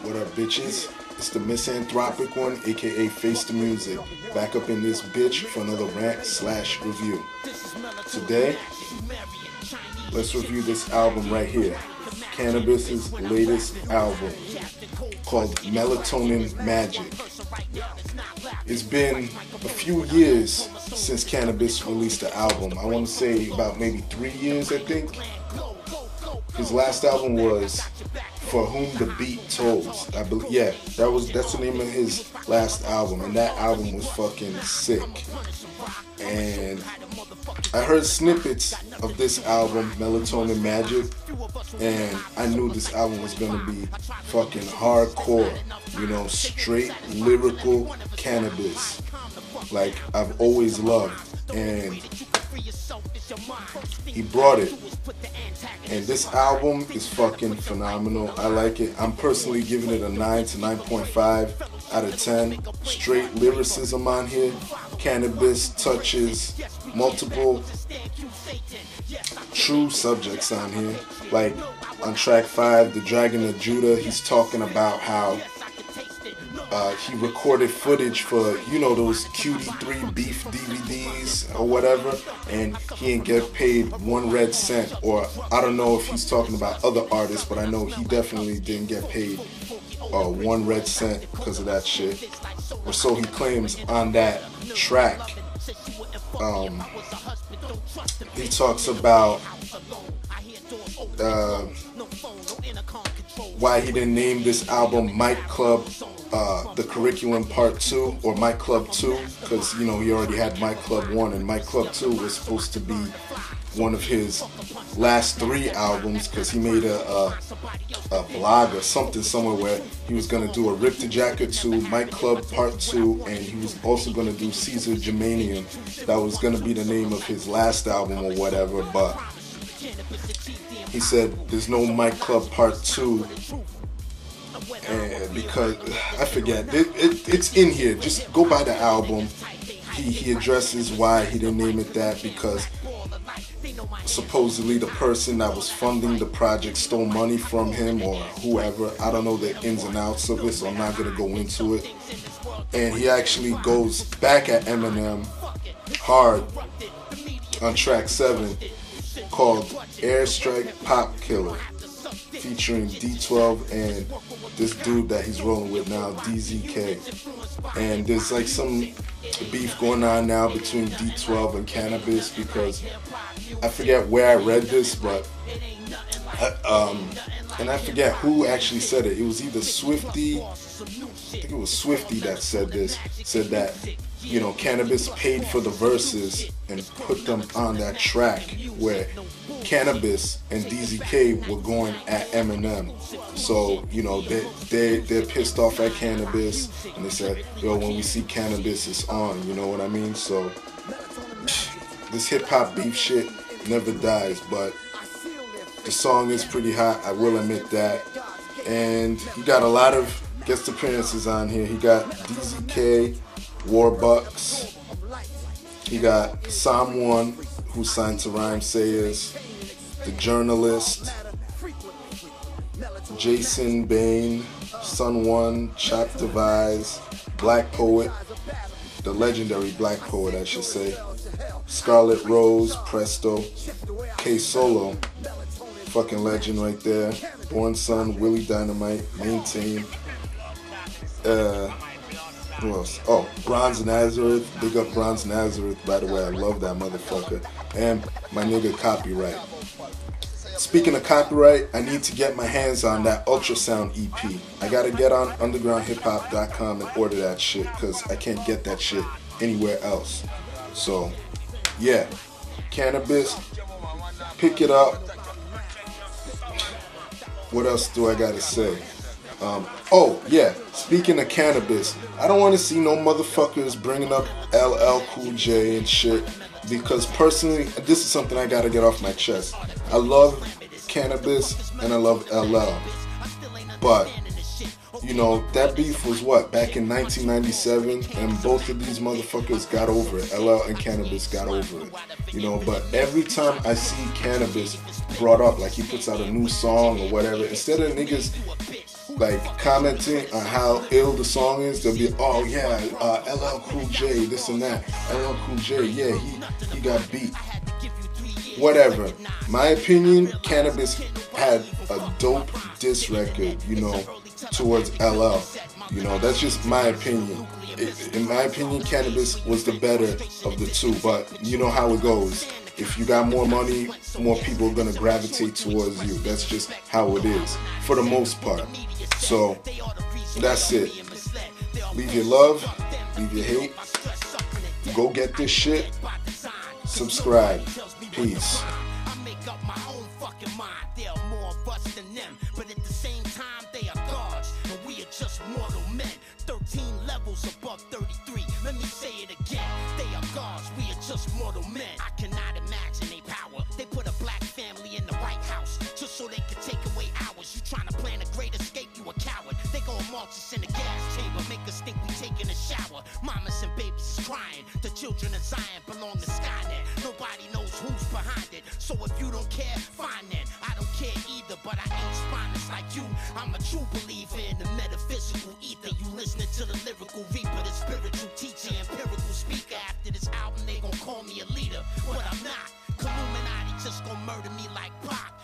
What up, bitches? It's the MisanthropikOne, aka Face the Music, back up in this bitch for another rant/review. Today, let's review this album right here, Canibus's latest album called Melatonin Magik. It's been a few years since Canibus released the album. I want to say about maybe 3 years, I think. His last album was For Whom the Beat Tolls. I believe, yeah, that's the name of his last album, and that album was fucking sick. And I heard snippets of this album, Melatonin Magik, and I knew this album was gonna be fucking hardcore, you know, straight lyrical Canibus, like I've always loved. And he brought it. And this album is fucking phenomenal. I like it. I'm personally giving it a 9 to 9.5 out of 10. Straight lyricism on here. Canibus touches multiple true subjects on here. Like on track 5, The Dragon of Judah, he's talking about how he recorded footage for, you know, those QD3 beef DVDs or whatever, and he didn't get paid 1 red cent. Or I don't know if he's talking about other artists, but I know he definitely didn't get paid 1 red cent because of that shit. Or so he claims on that track. He talks about why he didn't name this album Mic Club The Curriculum Part 2 or Mic Club 2, because, you know, he already had Mic Club 1, and Mic Club 2 was supposed to be one of his last 3 albums, because he made a blog or something somewhere where he was going to do a Rip the Jacket 2, Mic Club Part 2, and he was also going to do Caesar Germanium. That was going to be the name of his last album or whatever, but he said there's no Mic Club Part 2. And because I forget, it's in here. Just go buy the album. He addresses why he didn't name it that, because supposedly the person that was funding the project stole money from him or whoever. I don't know the ins and outs of it, so I'm not gonna go into it. And he actually goes back at Eminem hard on track 7, called Airstrike Pop Killer, featuring D12 and this dude that he's rolling with now, DZK. And there's like some beef going on now between D12 and Canibus, because I forget where I read this, but and I forget who actually said it. It was either Swifty, I think it was Swifty that said this, said that, you know, Canibus paid for the verses and put them on that track where Canibus and DZK were going at Eminem. So, you know, they're pissed off at Canibus, and they said, yo, when we see Canibus, it's on, you know what I mean? So this hip-hop beef shit never dies, but the song is pretty hot, I will admit that. And he got a lot of guest appearances on here. He got DZK, Warbucks, he got Someone, who signed to Rhyme Sayers, The Journalist, Jason Bain, Sun One, Chop Devise, Black Poet, the legendary Black Poet, I should say, Scarlet Rose, Presto, K Solo, fucking legend right there, Born Son, Willie Dynamite, Maintain, who else? Oh, Bronze Nazareth. Big up Bronze Nazareth, by the way. I love that motherfucker. And my nigga Copyright. Speaking of copyright, I need to get my hands on that Ultrasound EP. I gotta get on undergroundhiphop.com and order that shit, because I can't get that shit anywhere else. So, yeah. Canibus, pick it up. What else do I gotta say? Oh, yeah, speaking of Canibus, I don't want to see no motherfuckers bringing up LL Cool J and shit, because personally, this is something I gotta get off my chest. I love Canibus and I love LL, but, you know, that beef was what, back in 1997, and both of these motherfuckers got over it. LL and Canibus got over it, you know, but every time I see Canibus brought up, like he puts out a new song or whatever, instead of niggas like commenting on how ill the song is, they'll be, oh yeah, LL Cool J, this and that. LL Cool J, yeah, he got beat. Whatever. My opinion, Canibus had a dope diss record, you know, towards LL. You know, that's just my opinion. In my opinion, Canibus was the better of the two, but you know how it goes. If you got more money, more people are going to gravitate towards you. That's just how it is, for the most part. So, that's it. Leave your love, leave your hate. Go get this shit. Subscribe. Peace. But at the same time they are gods, and we are just mortal men. 13 levels above 33. Let me say it again. They are gods, we are just mortal men. I cannot imagine their power. They put a black family in the White House just so they could take away ours. You trying to plan a great escape, you a coward. They gon' march us in the gas chamber, make us think we taking a shower. Mamas and babies is crying. The children of Zion belong to Skynet. Nobody knows who's behind it. So if you don't care, fine then. I don't care either, but I ain't spineless like you. I'm a true believer in the metaphysical ether. You listening to the lyrical reaper, the spiritual teacher, empirical speaker. After this album, they gon' call me a leader, but I'm not. Illuminati just gon' murder me like Pac.